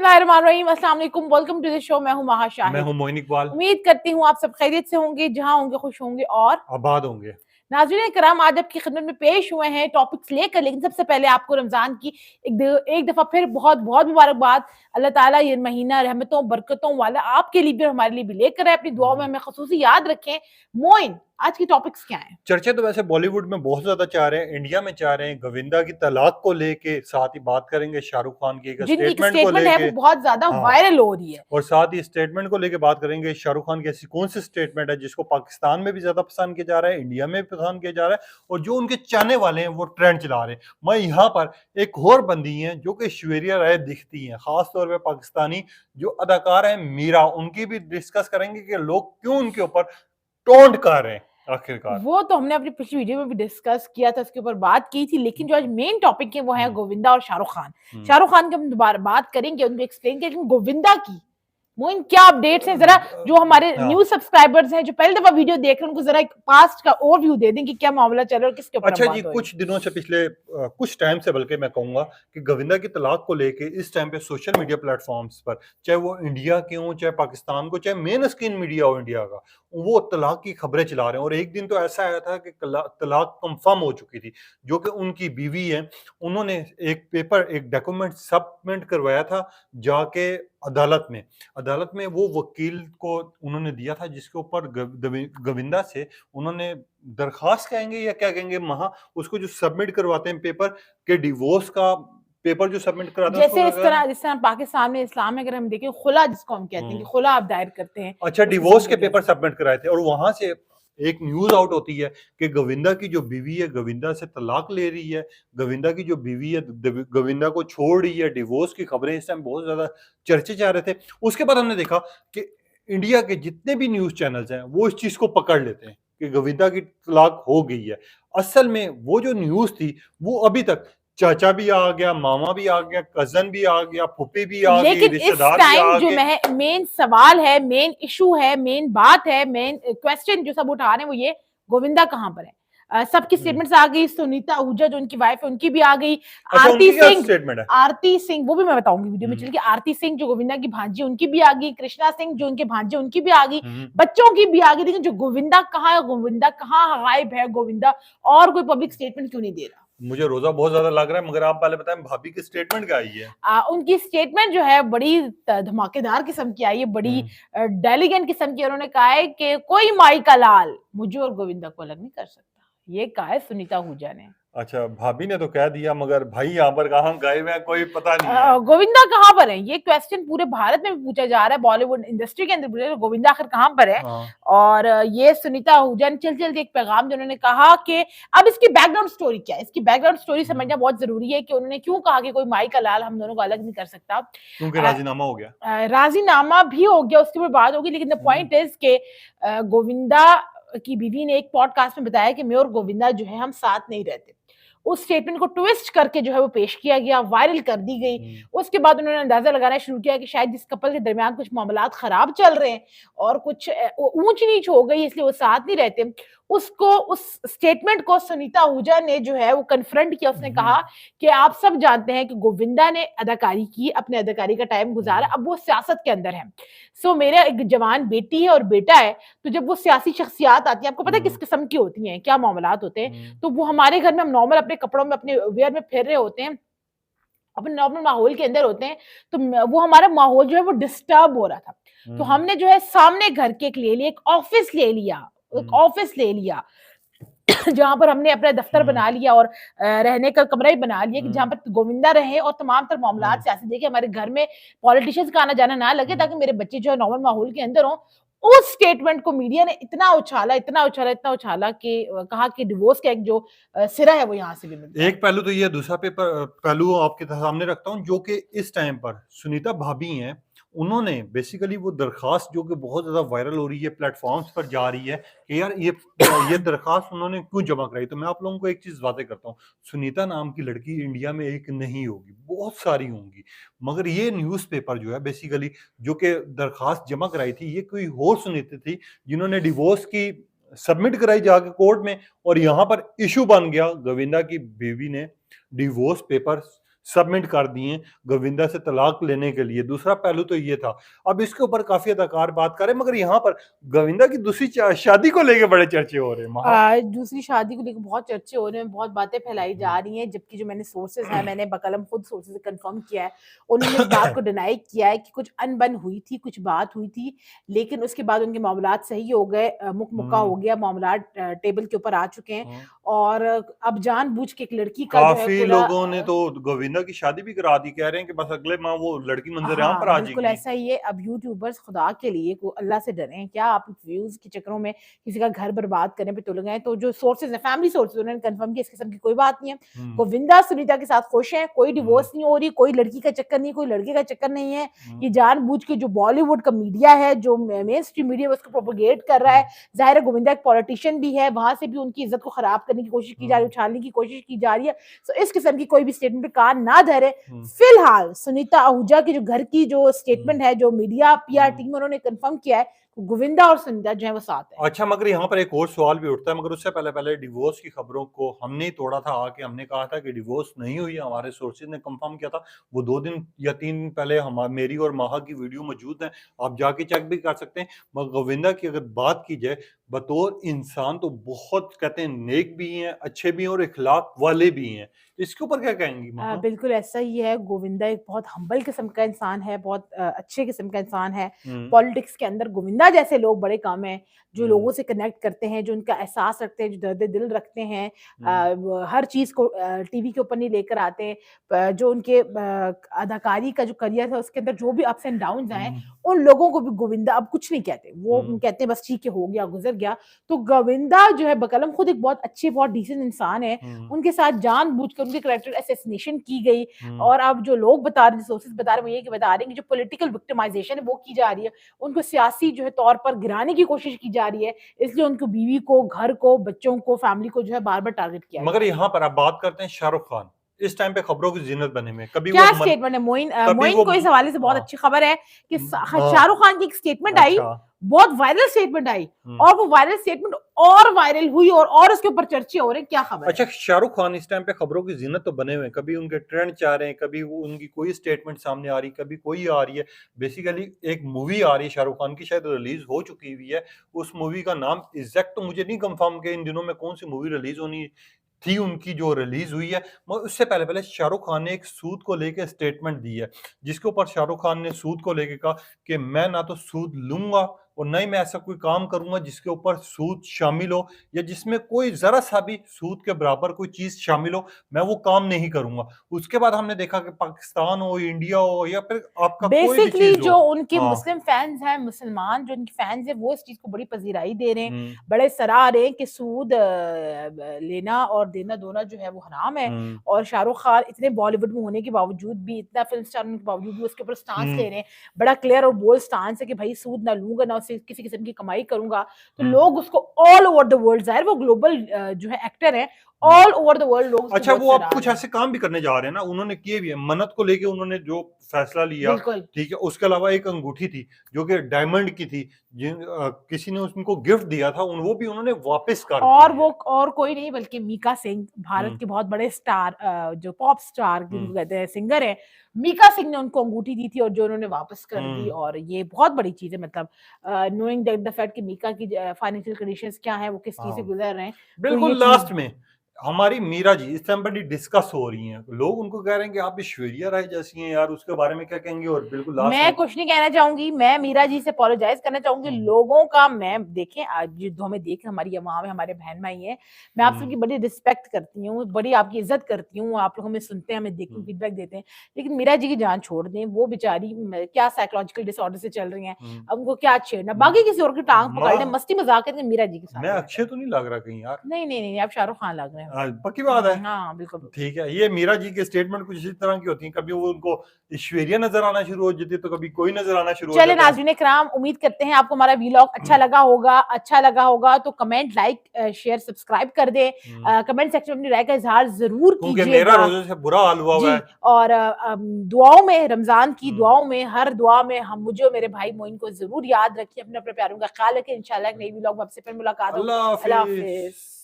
बिस्मिल्लाहिर्रहमानिर्रहीम, अस्सलाम वालेकुम, वेलकम टू द शो। मैं हूं महा मैं शाहिद। हूं मोइन इकबाल। उम्मीद करती हूँ आप सब खैरियत से होंगे, जहां होंगे खुश होंगे और आबाद होंगे। नाज़रीन कराम, आज आपकी खिदमत में पेश हुए हैं टॉपिक्स लेकर। लेकिन सबसे पहले आपको रमज़ान की एक दफ़ा फिर बहुत बहुत मुबारकबाद। अल्लाह ताला ये महीना रहमतों बरकतों वाला आपके लिए भी और हमारे लिए भी लेकर आए। अपनी दुआओं में हमें ख़ुसूसी याद रखें। मोइन, आज की टॉपिक्स क्या हैं? चर्चे तो वैसे बॉलीवुड में बहुत ज्यादा चाह रहे हैं, इंडिया में चाह रहे हैं। गोविंदा की तलाक को लेके साथ ही बात करेंगे शाहरुख खान की एक जिनकी एक स्टेटमेंट को स्टेटमेंट है लेके। वो बहुत ज्यादा हाँ, वायरल हो रही है। और साथ ही स्टेटमेंट को लेके बात करेंगे। शाहरुख खान की ऐसी कौन सी स्टेटमेंट है जिसको पाकिस्तान में भी ज्यादा पसंद किया जा रहा है, इंडिया में भी पसंद किया जा रहा है, और जो उनके चाहने वाले हैं वो ट्रेंड चला रहे हैं। मैं यहाँ पर एक और बंदी हैं जो कि ऐश्वर्या राय दिखती हैं, खासतौर पर पाकिस्तानी जो अदाकार है मीरा, उनकी भी डिस्कस करेंगे कि लोग क्यों उनके ऊपर टोंट कर रहे हैं आखिरकार। वो तो हमने अपनी पिछली वीडियो में भी डिस्कस किया था, उसके ऊपर बात की थी। लेकिन जो आज मेन टॉपिक है वो है गोविंदा और शाहरुख खान। शाहरुख खान की हम दोबारा बात करेंगे, उनको एक्सप्लेन करेंगे। लेकिन गोविंदा की मोइन क्या अपडेट्स हैं, जरा जो हमारे हाँ, न्यू सब्सक्राइबर्स हैं जो पहली दफा वीडियो देख रहे हैं उनको जरा एक पास्ट का ओवरव्यू दे दें कि क्या मामला चल रहा है और किसके ऊपर अच्छा हम जी, बात हो रही कुछ दिनों से पिछले कुछ टाइम से बल्कि मैं कहूंगा कि गोविंदा की तलाक को लेके इस टाइम पे सोशल मीडिया प्लेटफॉर्म्स पर, चाहे वो इंडिया के हों, चाहे पाकिस्तान को, चाहे मेन स्क्रीन मीडिया हो इंडिया का, वो तलाक की खबरें चला रहे हैं। और एक दिन तो ऐसा आया था कि तलाक कंफर्म हो चुकी थी। जो कि उनकी बीवी है, उन्होंने एक पेपर, एक डॉक्यूमेंट सबमिट करवाया था जाके अदालत में वो वकील को उन्होंने दिया था, जिसके ऊपर गोविंदा से उन्होंने दरखास्त कहेंगे या क्या कहेंगे, महा उसको जो सबमिट करवाते हैं पेपर के डिवोर्स का पेपर जो सबमिट कराते हैं जैसे उसको। जिस तरह पाकिस्तान में इस्लाम में अगर हम देखें खुला जिसको हम कहते हैं कि खुला आप दायर करते हैं, अच्छा, उस डिवोर्स किस्म के को कह पेपर सकते हैं। सबमिट कराए थे, और वहां से एक न्यूज आउट होती है कि गोविंदा की जो बीवी है गोविंदा से तलाक ले रही है, गोविंदा की जो बीवी है गोविंदा को छोड़ रही है। डिवोर्स की खबरें इस टाइम बहुत ज्यादा चर्चे जा रहे थे। उसके बाद हमने देखा कि इंडिया के जितने भी न्यूज चैनल्स हैं वो इस चीज को पकड़ लेते हैं कि गोविंदा की तलाक हो गई है। असल में वो जो न्यूज थी वो अभी तक, चाचा भी आ गया, मामा भी आ गया, कजन भी आ गया, फूफी भी आ गई, लेकिन इस रिश्तेदार भी टाइम आ जो गए। मेन सवाल है, मेन इशू है, मेन बात है, मेन क्वेश्चन जो सब उठा रहे हैं वो ये गोविंदा कहाँ पर है। सबकी स्टेटमेंट्स आ गई। सुनीता आहूजा जो उनकी वाइफ है उनकी भी आ गई। अच्छा, आरती उनकी क्या सिंह, स्टेटमेंट है? आरती सिंह वो भी मैं बताऊंगी वीडियो में चल के। आरती सिंह जो गोविंदा की भांजी उनकी भी आ गई। कृष्णा सिंह जो उनके भांजे उनकी भी आ गई। बच्चों की भी आ गई। लेकिन जो गोविंदा कहाँ है, गोविंदा कहाँ गायब है, गोविंदा और कोई पब्लिक स्टेटमेंट क्यों नहीं दे रहा? मुझे रोजा बहुत ज्यादा लग रहा है, मगर आप पहले बताएं भाभी की स्टेटमेंट क्या आई है? उनकी स्टेटमेंट जो है बड़ी धमाकेदार किस्म की आई है, बड़ी डेलिगेंट किस्म की। उन्होंने कहा है कि कोई माई का लाल मुझे और गोविंदा को अलग नहीं कर सकता। ये कहा है सुनीता आहूजा ने। अच्छा, भाभी ने तो कह दिया, मगर भाई यहाँ पर कहाँ गायब है कोई पता नहीं है। गोविंदा कहाँ पर है, ये क्वेश्चन पूरे भारत में भी पूछा जा रहा है, बॉलीवुड इंडस्ट्री के अंदर पूछा जा रहा है, गोविंदा आखिर कहाँ पर है। और ये सुनीता आहूजा ने चल एक पैगाम जो उन्होंने कहा कि अब इसकी बैकग्राउंड स्टोरी क्या है, इसकी बैकग्राउंड स्टोरी समझना बहुत जरूरी है कि उन्होंने क्यों कहा कि कोई माई का लाल हम दोनों को अलग नहीं कर सकता। क्योंकि राजीनामा हो गया। राजीनामा भी हो गया, उसके ऊपर बात होगी। लेकिन द पॉइंट इज के गोविंदा की बीवी ने एक पॉडकास्ट में बताया कि मैं और गोविंदा जो है हम साथ नहीं रहते। उस स्टेटमेंट को ट्विस्ट करके जो है वो पेश किया गया, वायरल कर दी गई। उसके बाद उन्होंने अंदाजा लगाना शुरू किया कि शायद इस कपल के दरमियान कुछ मामलात खराब चल रहे हैं और कुछ ऊंच नीच हो गई, इसलिए वो साथ नहीं रहते। उसको, उस स्टेटमेंट को सुनीता आहूजा ने जो है वो कन्फ्रंट किया। उसने कहा कि आप सब जानते हैं कि गोविंदा ने अदाकारी की, अपने अदाकारी का टाइम गुजारा, अब वो सियासत के अंदर है। सो मेरा एक जवान बेटी है और बेटा है, तो जब वो सियासी शख्सियात आती है, आपको पता है किस किस्म की होती हैं, क्या मामलात होते हैं, तो वो हमारे घर में हम नॉर्मल अपने कपड़ों में, अपने वेयर में फिर रहे होते हैं, अपने नॉर्मल माहौल के अंदर होते हैं, तो वो हमारा माहौल जो है वो डिस्टर्ब हो रहा था। तो हमने जो है सामने घर के एक ले लिया, एक ऑफिस ले लिया, एक ऑफिस ले लिया जहां पर हमने अपना दफ्तर बना लिया और रहने का कमरा ही बना लिया कि जहां पर गोविंदा रहे और तमाम तर मामलात सियासी देखे, हमारे घर में पॉलिटिशियंस का आना जाना ना लगे, ताकि मेरे बच्चे जो है नॉर्मल माहौल के अंदर हों। उस स्टेटमेंट को मीडिया ने इतना उछाला, इतना उछाला, इतना उछाला कि कहा कि डिवोर्स का एक जो सिरा है वो यहाँ से भी मिलता है। एक पहलू तो ये, दूसरा पेपर पहलू आपके सामने रखता हूँ, जो कि इस टाइम पर सुनीता भाभी हैं, उन्होंने बेसिकली वो दरखास्त जो कि बहुत ज्यादा वायरल हो रही है, प्लेटफॉर्म्स पर जा रही है कि यार ये दरखास्त उन्होंने क्यों जमा कराई। तो मैं आप लोगों को एक चीज बातें करता हूँ, सुनीता नाम की लड़की इंडिया में एक नहीं होगी, बहुत सारी होंगी। मगर ये न्यूज़पेपर जो है बेसिकली जो कि दरखास्त जमा कराई थी, ये कोई और सुनीता थी जिन्होंने डिवोर्स की सबमिट कराई जाके कोर्ट में, और यहाँ पर इशू बन गया। गोविंदा की बीवी ने डिवोर्स पेपर सबमिट कर दिए गोविंदा से तलाक लेने के लिए। दूसरा पहलू तो ये था। अब इसके ऊपर काफी अदाकार बात करें, मगर यहाँ पर गोविंदा की दूसरी शादी को लेके बड़े चर्चे हो रहे हैं। दूसरी शादी को लेकर बहुत चर्चे हो रहे हैं, बहुत बातें फैलाई जा रही हैं, जबकि जो मैंने सोर्सेज हैं, मैंने बकलम खुद सोर्सेज से कंफर्म किया है, उन्होंने इस बात को डिनाई किया है कि कुछ अनबन हुई थी, कुछ बात हुई थी, लेकिन उसके बाद उनके मामलात सही हो गए, मुक्का हो गया, मामलात टेबल के ऊपर आ चुके हैं और अब जानबूझ के एक लड़की का जो है काफी खुला लोगों ने तो गोविंदा की शादी भी करा दी, कह रहे हैं कि बस अगले माह वो लड़की मंजर-आम पर हाँ, आ बिल्कुल जाएगी। ऐसा ही है। अब यूट्यूबर्स खुदा के लिए को अल्लाह से डरें, क्या आप व्यूज़ के चक्करों में किसी का घर बर्बाद करने पे तुल गए? तो जो सोर्सेज़ हैं, फैमिली सोर्सेज़ उन्होंने कन्फर्म किया इस किस्म की कोई बात नहीं है। हुँ, गोविंदा सुनीता के साथ खुश हैं, कोई हुँ, डिवोर्स नहीं हो रही, कोई लड़की का चक्कर नहीं, कोई लड़के का चक्कर नहीं है। हुँ, ये जानबूझ के जो बॉलीवुड का मीडिया है, जो मेन स्ट्रीम मीडिया है उसको प्रोपेगेट कर रहा हुँ, है। ज़ाहिर है गोविंदा एक पॉलिटिशियन भी है, वहाँ से भी उनकी इज़्ज़त को खराब करने की कोशिश की जा रही है, हुँ, उछालने की कोशिश की जा रही है। सो इस किस्म की कोई भी स्टेटमेंट पे कान ना धरे। हुँ, फिलहाल सुनीता आहूजा की जो घर की जो हुँ, स्टेटमेंट है, जो मीडिया पीआर हुँ। टीम है उन्होंने कंफर्म किया है, गोविंदा और सुनीता जो है वो साथ है। अच्छा, मगर यहाँ पर एक और सवाल भी उठता है, मगर उससे पहले डिवोर्स की खबरों को हमने ही तोड़ा था आके, हमने कहा था कि डिवोर्स नहीं हुई है, हमारे सोर्सेज़ ने कंफर्म किया था। वो 2 दिन या 3 दिन पहले मेरी और माहा की वीडियो मौजूद है, आप जाके चेक भी कर सकते हैं। मगर गोविंदा की अगर बात की जाए, बतौर इंसान तो बहुत कहते हैं नेक भी हैं, अच्छे भी हैं और इखलाक वाले भी हैं। इसके ऊपर क्या कहेंगी माहा? बिल्कुल ऐसा ही है, गोविंदा एक बहुत हम्बल किस्म का इंसान है, बहुत अच्छे किस्म का इंसान है। हुँ, पॉलिटिक्स के अंदर गोविंदा जैसे लोग बड़े कम हैं, जो हुँ, लोगों से कनेक्ट करते हैं, जो उनका एहसास रखते हैं, जो दर्द-ए-दिल रखते हैं। हुँ, व हर चीज़ को टीवी के ऊपर नहीं लेकर आते। जो उनके अदाकारी का जो करियर है, उसके अंदर जो भी अप्स एंड डाउन्स आए, हुँ, उन लोगों को भी गोविंदा अब कुछ नहीं कहते। वो हुँ, कहते हैं बस ठीक है, हो गया, गुज़र गया। तो गोविंदा जो है बकलम खुद एक बहुत अच्छे, बहुत डिसेंट इंसान है। हुँ, उनके साथ जानबूझकर उनके कैरेक्टर असैसिनेशन की गई हुँ। और अब जो लोग बता रहे हैं, सोर्सेज़ बता रहे हैं, वो ये कि बता रहे हैं कि जो पॉलिटिकल विक्टिमाइज़ेशन है वो की जा रही है। उनको सियासी जो है तौर पर गिराने की कोशिश की जा रही है, इसलिए उनको बीवी को, घर को, बच्चों को, फैमिली को जो है बार-बार टारगेट किया जा मगर रहा है। यहाँ पर आप बात करते हैं शाहरुख खान। इस टाइम पे खबरों की ज़ीनत बने हुए हैं। क्या स्टेटमेंट है कभी मोइन वो को इस हवाले से बहुत हाँ, अच्छी खबर है कि हाँ, शाहरुख खान की एक स्टेटमेंट आई, अच्छा। बहुत वायरल स्टेटमेंट आई हुँ। और वो वायरल स्टेटमेंट और वायरल हुई और उसके ऊपर चर्चे हो रहे हैं, क्या खबर है? अच्छा, शाहरुख खान इस टाइम पे खबरों की ज़ीनत तो बने हुए हैं। कभी उनके ट्रेंड चा रहे हैं, कभी वो उनकी कोई स्टेटमेंट सामने आ रही है, कभी कोई आ रही है। बेसिकली एक मूवी आ रही है शाहरुख खान की, शायद रिलीज़ हो चुकी हुई है। उस मूवी का नाम एग्ज़ैक्ट तो मुझे नहीं कन्फर्म कि इन दिनों में कौन-सी मूवी रिलीज़ होनी थी उनकी जो रिलीज़ हुई है। मगर उससे पहले-पहले शाहरुख खान ने एक सूद को लेके स्टेटमेंट दी है, जिसके ऊपर शाहरुख खान ने सूद को लेके कहा कि मैं ना तो सूद लूँगा और ना ही मैं ऐसा कोई काम करूँगा जिसके ऊपर सूद शामिल हो या जिसमें कोई ज़रा-सा भी सूद के बराबर कोई चीज़ शामिल हो, मैं वो काम नहीं करूँगा। उसके बाद हमने देखा कि पाकिस्तान हो, इंडिया हो या फिर आपका कोई भी बेसिकली चीज़ हो। जो उनके हाँ। मुस्लिम फैन्स हैं, मुसलमान जो उनके फैन्स हैं, वो इस चीज़ को बड़ी पज़ीराई दे रहे हैं, हुँ, बड़े सराह रहे हैं कि सूद ब लेना और देना-दोना जो है वो हराम है हुँ, और शाहरुख खान इतने बॉलीवुड में होने के बावजूद भी, इतना फ़िल्म स्टार होने के बावजूद भी उसके ऊपर स्टांस हुँ, ले रहे हैं। बड़ा क्लियर और बोल्ड स्टांस है कि भई सूद ना लूँगा, ना उससे किसी किस्म की कमाई करूँगा। तो हुँ, लोग उसको ऑल ओवर द वर्ल्ड, ज़ाहिर वो ग्लोबल जो है एक्टर हैं, हुँ। ऑल ओवर द वर्ल्ड लोग उसको अच्छा, बहुत वो अब सराह कुछ रहे हैं। ऐसे काम भी करने जा रहे हैं ना, उन्होंने किए भी हैं। मन्नत को लेके उन्होंने जो फैसला लिया, बिल्कुल। ठीक है? उसके अलावा एक अंगूठी थी, जो कि डायमंड की थी, किसी ने उनको गिफ्ट दिया था, वो भी उन्होंने वापस कर और दी वो है। और कोई नहीं बल्कि मीका सिंह, भारत हुँ, के बहुत बड़े स्टार जो पॉप स्टार हुँ, जिनको कहते हैं सिंगर हैं, मीका सिंह ने उनको अंगूठी दी थी और जो उन्होंने वापस कर दी हुँ, और ये बहुत बड़ी चीज़ है मतलब नोइंग द फैक्ट कि मीका की फाइनेंशियल कंडीशंस क्या हैं, वो किस चीज़ से हाँ। गुज़र रहे हैं, तो ये बिल्कुल चीज़ लास्ट में हमारी मीरा जी इस टाइम बड़ी डिस्कस हो रही हैं। लोग उनको कह रहे हैं कि आप ऐश्वर्या राय जैसी हैं यार, उसके बारे में क्या कहेंगे? और बिल्कुल लास्ट मैं में कुछ नहीं कहना चाहूँगी, मैं मीरा जी से अपोलोजाइज़ करना चाहूँगी। हुँ, लोगों का मैं देखें आज जो हमें देख हमारी अवाम है, हमारे बहन-भाई हैं, मैं आप हुँ, सबकी बड़ी रिस्पेक्ट करती हूँ, बड़ी आपकी इज़्ज़त करती हूँ, आप लोग हमें सुनते हैं, हमें देखते हैं, हुँ, फीडबैक देते हैं। लेकिन मीरा जी की जान छोड़ दें, वो बेचारी क्या साइकोलॉजिकल डिसऑर्डर से चल रही हैं, हुँ, अब उनको क्या छेड़ना, हुँ, बाकी किसी और की टाँग पकड़ लें, माँ मस्ती-मज़ाक करके मीरा जी के साथ मैं जाया अक्षय करें। तो नहीं लग रहा कहीं यार? नहीं, नहीं, नहीं, आप शाहरुख खान लग रहे हैं। पक्की बात है? हाँ, बिल्कुल, बिल्कुल। ठीक है, ये मीरा जी के स्टेटमेंट कुछ इसी तरह की होती हैं, कभी वो उनको ऐश्वर्या नज़र आना शुरू हो जाती है, तो कभी कोई नज़र आना शुरू हो चलें जाता है। नाज़रीन इकराम, उम्मीद करते हैं आपको हमारा व्लॉग अच्छा लगा होगा तो कमेंट, लाइक, शेयर, सब्सक्राइब कर दें। हुँ, कमेंट सेक्शन में अपनी राय का इज़हार ज़रूर क्योंकि मेरा कीजिएगा। रोज़े से बुरा हाल हुआ हुआ जी, है। और दुआओं में रमज़ान की हुँ, दुआओं में, हर दुआ में हम मुझे और मेरे भाई मोइन को ज़रूर याद रखिए, अपने-अपने प्यारों का ख़्याल रखिए। इंशाल्लाह एक नई व्लॉग में आपसे फिर मुलाकात होगी। अल्लाह अल्लाह हाफ़िज़। हाफ़िज़।